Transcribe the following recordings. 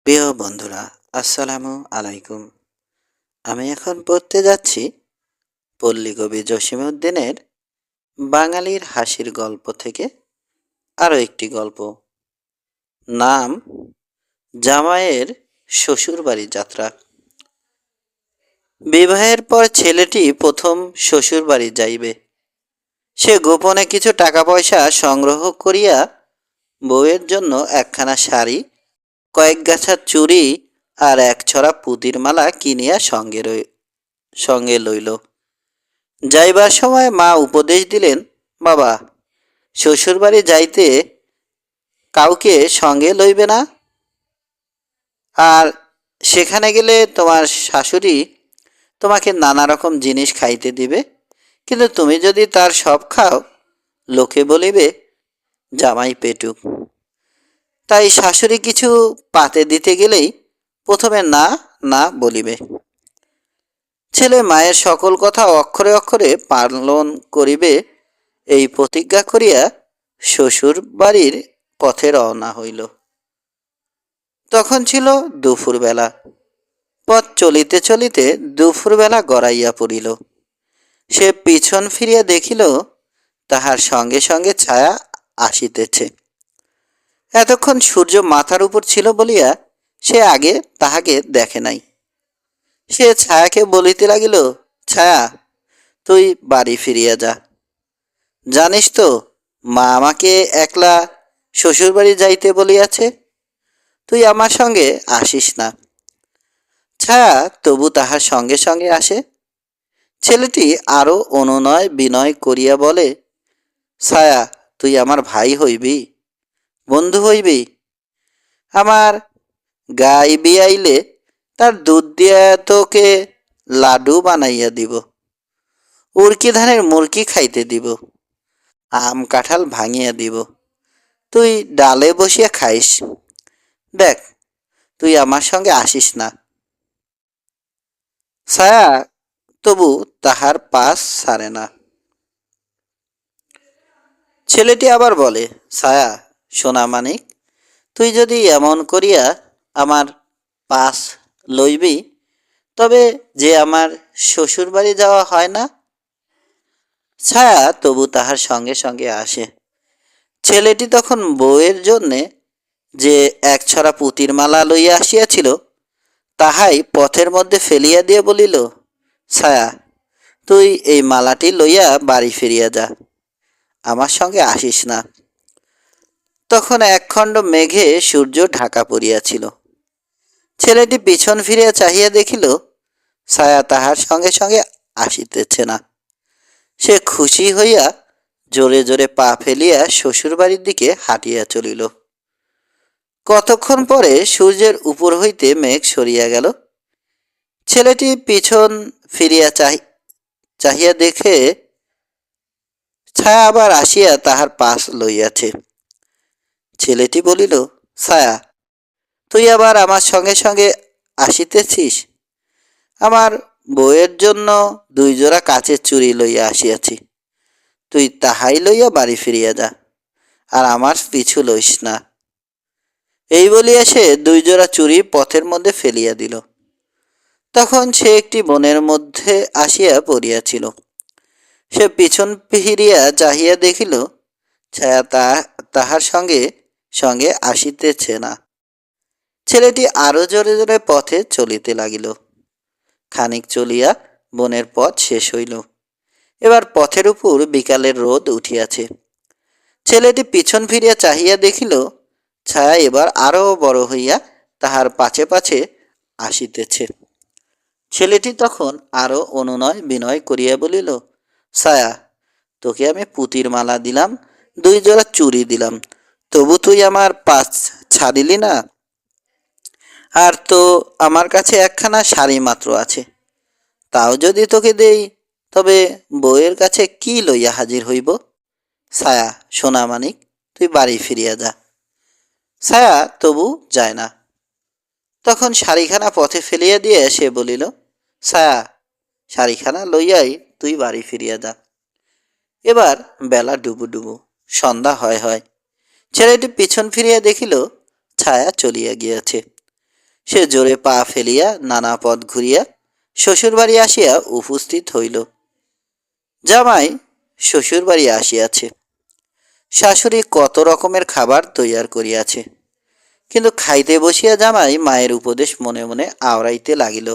প্রিয় বন্ধুরা, আসসালামু আলাইকুম। আমি এখন পড়তে যাচ্ছি পল্লীকবি জসিমউদ্দিনের বাঙালির হাসির গল্প থেকে আরও একটি গল্প। নাম জামাইয়ের শ্বশুরবাড়ি যাত্রা। বিবাহের পর ছেলেটি প্রথম শ্বশুরবাড়ি যাইবে। সে গোপনে কিছু টাকা পয়সা সংগ্রহ করিয়া বউয়ের জন্য একখানা শাড়ি, কয়েক গাছা চুড়ি আর এক ছড়া পুতির মালা কিনিয়া সঙ্গে লইল। যাইবার সময় মা উপদেশ দিলেন, বাবা, শ্বশুরবাড়ি যাইতে কাউকে সঙ্গে লইবে না। আর সেখানে গেলে তোমার শাশুড়ি তোমাকে নানা রকম জিনিস খাইতে দিবে, কিন্তু তুমি যদি তার সব খাও, লোকে বলিবে জামাই পেটুক। তাই শাশুড়ি কিছু পাতে দিতে গেলেই প্রথমে না না বলিবে। ছেলে মায়ের সকল কথা অক্ষরে অক্ষরে পালন করিবে, এই প্রতিজ্ঞা করিয়া শ্বশুর বাড়ির পথে রওনা হইল। তখন ছিল দুপুরবেলা। পথ চলিতে চলিতে দুপুরবেলা গড়াইয়া পড়িল। সে পিছন ফিরিয়া দেখিল, তাহার সঙ্গে সঙ্গে ছায়া আসিতেছে। এতক্ষণ সূর্য মাথার উপর ছিল বলিয়া সে আগে তাহাকে দেখে নাই। সে ছায়াকে বলিতে লাগিল, ছায়া, তুই বাড়ি ফিরিয়া যা। জানিস তো মা আমাকে একলা শ্বশুরবাড়ি যাইতে বলিয়াছে, তুই আমার সঙ্গে আসিস না। ছায়া তবু তাহার সঙ্গে সঙ্গে আসে। ছেলেটি আরো অনুনয় বিনয় করিয়া বলে, ছায়া, তুই আমার ভাই হইবি, বন্ধু হইবি। আমার গাই বিয়াইলে তার দুধ দিয়া তোকে লাডু বানাইয়া দিব, উড়কি ধানের মুরকি খাইতে দিব, আম কাঁঠাল ভাঙিয়া দিব, তুই ডালে বসিয়া খাইস। দেখ, তুই আমার সঙ্গে আসিস না। ছায়া তবু তাহার পাশ ছাড়ে না। ছেলেটি আবার বলে, ছায়া, সোনা মানিক, তুই যদি এমন করিয়া আমার পাশ লইবি, তবে যে আমার শ্বশুর বাড়ি যাওয়া হয় না। ছায়া তবু তাহার সঙ্গে সঙ্গে আসে। ছেলেটি তখন বউয়ের জন্যে যে এক ছড়া পুতির মালা লইয়া আসিয়াছিল, তাহাই পথের মধ্যে ফেলিয়া দিয়ে বলিল, ছায়া, তুই এই মালাটি লইয়া বাড়ি ফিরিয়া যা, আমার সঙ্গে আসিস না। তখন একখণ্ড মেঘে সূর্য ঢাকা পড়িয়াছিল। ছেলেটি পিছন ফিরিয়া চাহিয়া দেখিল, ছায়া তাহার সঙ্গে সঙ্গে আসিতেছে না। সে খুশি হইয়া জোরে জোরে পা ফেলিয়া শ্বশুরবাড়ির দিকে হাঁটিয়া চলিল। কতক্ষণ পরে সূর্যের উপর হইতে মেঘ সরিয়া গেল। ছেলেটি পিছন ফিরিয়া চাহিয়া দেখে ছায়া আবার আসিয়া তাহার পাশ লইয়াছে। ছেলেটি বলিল, ছায়া, তুই আবার আমার সঙ্গে সঙ্গে আসিতেছিস? আমার বউয়ের জন্য 2 জোড়া কাচের চুড়ি লইয়া আসিয়াছি, তুই তাহাই লইয়া বাড়ি ফিরিয়া যা, আর আমার পিছু লইস না। এই বলিয়া সে 2 জোড়া চুড়ি পথের মধ্যে ফেলিয়া দিল। তখন সে একটি বনের মধ্যে আসিয়া পড়িয়াছিল। সে পিছন ফিরিয়া চাহিয়া দেখিল, ছায়া তাহার সঙ্গে সঙ্গে আসিতেছে না। ছেলেটি আরো জোরে জোরে পথে চলিতে লাগিল। খানিক চলিয়া বনের পথ শেষ হইল। এবার পথের উপর বিকালের রোদ উঠিয়াছে। ছেলেটি পিছন ফিরিয়া চাহিয়া দেখিল, ছায়া এবার আরো বড় হইয়া তাহার পাছে পাছে আসিতেছে। ছেলেটি তখন আরো অনুনয় বিনয় করিয়া বলিল, ছায়া, তোকে আমি পুতির মালা দিলাম, 2 জোড়া চুড়ি দিলাম, তবু তুই আমার পাশ ছাড়িলি না। আর তো আমার কাছে একখানা শাড়ি মাত্র আছে, তাও যদি তোকে দেই, তবে বউয়ের কাছে কি লইয়া হাজির হইব? ছায়া, সোনা মানিক, তুই বাড়ি ফিরিয়া যা। ছায়া তবু যায় না। তখন শাড়িখানা পথে ফেলিয়া দিয়ে সে বলিল, ছায়া, শাড়িখানা লইয়াই তুই বাড়ি ফিরিয়া যা। এবার বেলা ডুবু ডুবু, সন্ধ্যা হয় হয়। ছেলেটি পিছন ফিরিয়া দেখিল, ছায়া চলিয়া গিয়াছে। সে জোরে পা ফেলিয়া নানা পথ ঘুরিয়া শ্বশুরবাড়ি আসিয়া উপস্থিত হইল। জামাই শ্বশুরবাড়ি আসিয়াছে। শাশুড়ি কত রকমের খাবার তৈয়ার করিয়াছে, কিন্তু খাইতে বসিয়া জামাই মায়ের উপদেশ মনে মনে আওড়াইতে লাগিল।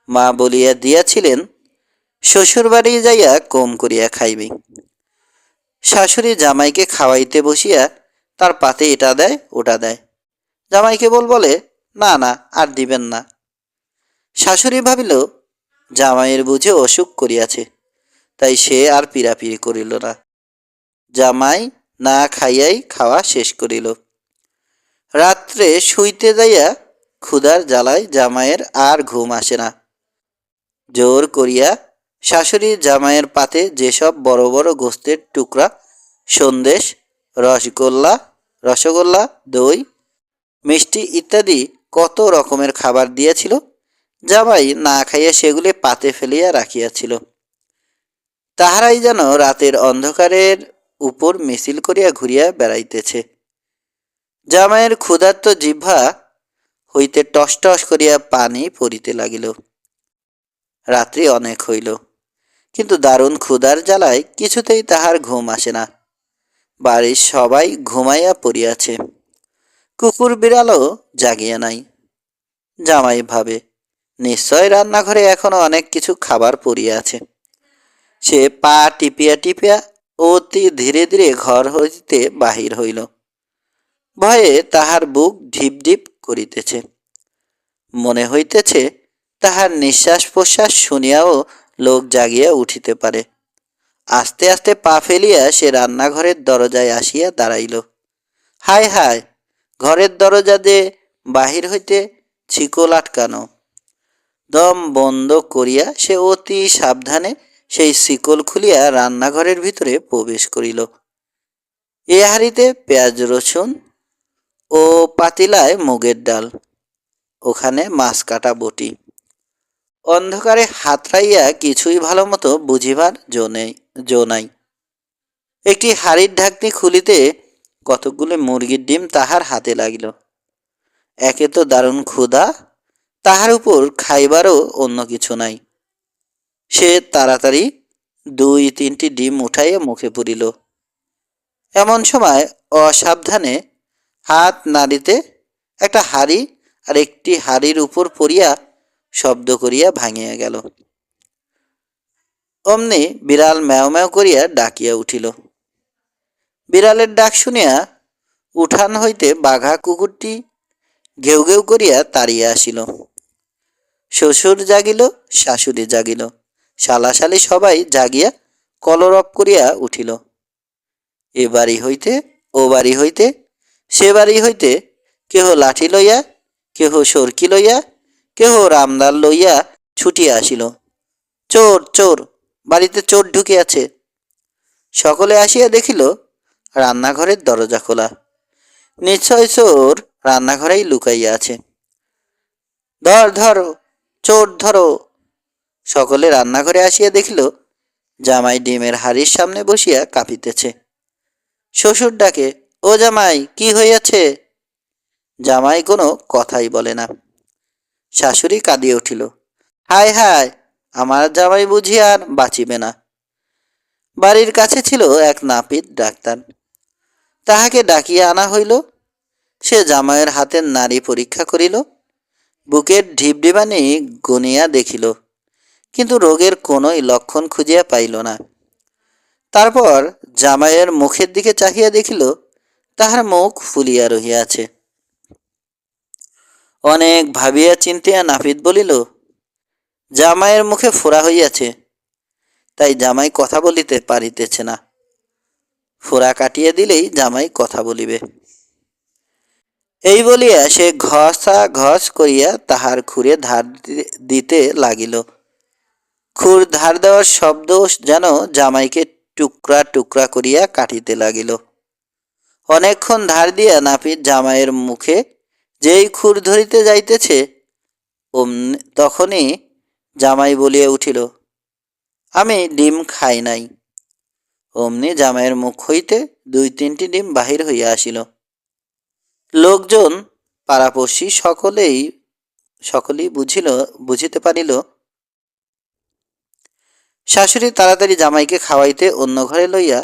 মা বলিয়া দিয়াছিলেন, শ্বশুরবাড়ি যাইয়া কম করিয়া খাইবি। শাশুড়ি জামাইকে খাওয়াইতে বসিয়া তার পাতে এটা দেয় ওটা দেয়। জামাই কেবল বলে, না না, আর দিবেন না। শাশুড়ি ভাবিল, জামাইয়ের বুঝে অসুখ করিয়াছে, তাই সে আর পীড়াপিড়ি করিল না। জামাই না খাইয়াই খাওয়া শেষ করিল। রাত্রে শুইতে যাইয়া ক্ষুধার জ্বালায় জামাইয়ের আর ঘুম আসে না। জোর করিয়া শাশুড়ি জামাইয়ের পাতে যেসব বড় বড় গোস্তের টুকরা, সন্দেশ, রসগোল্লা, দই, মিষ্টি ইত্যাদি কত রকমের খাবার দিয়েছিল, জামাই না খাইয়া সেগুলি পাতে ফেলিয়া রাখিয়াছিল। তাহারাই যেন রাতের অন্ধকারের উপর মিছিল করিয়া ঘুরিয়া বেড়াইতেছে। জামাইয়ের ক্ষুধার্ত জিহ্বা হইতে টস টস করিয়া পানি পড়িতে লাগিল। রাত্রি অনেক হইল, কিন্তু দারুণ ক্ষুধার জ্বালায় কিছুতেই তাহার ঘুম আসে না। বাড়ির সবাই ঘুমাইয়া পড়িয়াছে, কুকুর বিড়ালও জাগিয়া নাই। জামাই ভাবে, নিশ্চয় রান্নাঘরে এখনো অনেক কিছু খাবার পড়িয়া আছে। সে পা টিপিয়া টিপিয়া অতি ধীরে ধীরে ঘর হইতে বাহির হইল। ভয়ে তাহার বুক ঢিপ ঢিপ করিতেছে। মনে হইতেছে তাহার নিঃশ্বাস প্রশ্বাস শুনিয়াও লোক জাগিয়া উঠিতে পারে। আস্তে আস্তে পা ফেলিয়া সে রান্নাঘরের দরজায় আসিয়া দাঁড়াইল। হায় হায়, ঘরের দরজা যে বাহির হইতে ছিকল আটকানো। দম বন্ধ করিয়া সে অতি সাবধানে সেই শিকল খুলিয়া রান্নাঘরের ভিতরে প্রবেশ করিল। এ হাঁড়িতে পেঁয়াজ রসুন ও পাতিলায় মুগের ডাল, ওখানে মাছ কাটা বটি। অন্ধকারে হাতড়াইয়া কিছুই ভালো মতো বুঝিবার জো নাই। একটি হাঁড়ির ঢাকনি খুলিতে কতকগুলো মুরগির ডিম তাহার হাতে লাগিল। একে তো দারুণ ক্ষুধা, তাহার উপর খাইবারও অন্য কিছু নাই। সে তাড়াতাড়ি 2-3টি ডিম উঠাইয়া মুখে পুরিল। এমন সময় অসাবধানে হাত নাড়িতে একটা হাঁড়ি আর একটি হাঁড়ির উপর পড়িয়া শব্দ করিয়া ভাঙিয়া গেল। অমনি বিড়াল ম্যাও ম্যাও করিয়া ডাকিয়া উঠিল। বিড়ালের ডাক শুনিয়া উঠান হইতে বাঘা কুকুরটি ঘেউ ঘেউ করিয়া তাড়িয়া আসিল। শ্বশুর জাগিল, শাশুড়ি জাগিল, শালাশালি সবাই জাগিয়া কলরব করিয়া উঠিল। এ বাড়ি হইতে ও বাড়ি হইতে সে বাড়ি হইতে কেহ লাঠি লইয়া, কেহ সরকি লইয়া, কেহ রামদাল লইয়া ছুটিয়া আসিল। চোর চোর, বাড়িতে চোর ঢুকিয়াছে। সকলে আসিয়া দেখিল রান্নাঘরের দরজা খোলা। নিশ্চয় চোর রান্নাঘরেই লুকাইয়া আছে। ধর ধর, চোর ধরো। সকলে রান্নাঘরে আসিয়া দেখিল জামাই ডিমের হাঁড়ির সামনে বসিয়া কাঁপিতেছে। শ্বশুর ডাকে, ও জামাই, কি হইয়াছে? জামাই কোনো কথাই বলে না। শাশুড়ি কাঁদিয়া উঠিল, হায় হায়, আমার জামাই বুঝি আর বাঁচিবে না। বাড়ির কাছে ছিল এক নাপিত ডাক্তার, তাহাকে ডাকিয়া আনা হইল। সে জামাইয়ের হাতের নাড়ি পরীক্ষা করিল, বুকের ঢিপঢিবানি গুনিয়া দেখিল, কিন্তু রোগের কোনোই লক্ষণ খুঁজিয়া পাইল না। তারপর জামাইয়ের মুখের দিকে চাহিয়া দেখিল তাহার মুখ ফুলিয়া রহিয়াছে। অনেক ভাবিয়া চিন্তিয়া নাপিত বলিল, জামাইয়ের মুখে ফোড়া হইয়াছে, তাই জামাই কথা বলিতে পারিতেছে না। ফোড়া কাটিয়া দিলেই জামাই কথা বলিবে। এই বলিয়া সে ঘষা ঘষ করিয়া তাহার খুরে ধার দিতে লাগিল। খুর ধার দেওয়ার শব্দ যেন জামাইকে টুকরা টুকরা করিয়া কাটিতে লাগিল। অনেকক্ষণ ধার দিয়া নাপিত জামাইয়ের মুখে যেই খুর ধরিতে যাইতেছে, তখনই জামাই বলিয়া উঠিল, আমি ডিম খাই নাই। অমনি জামাইয়ের মুখ হইতে 2-3টি ডিম বাহির হইয়া আসিল। লোকজন, পাড়াপড়শি সকলেই সকলেই বুঝিতে পারিল শাশুড়ি তাড়াতাড়ি জামাইকে খাওয়াইতে অন্য ঘরে লইয়া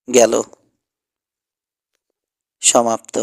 গেল। সমাপ্ত।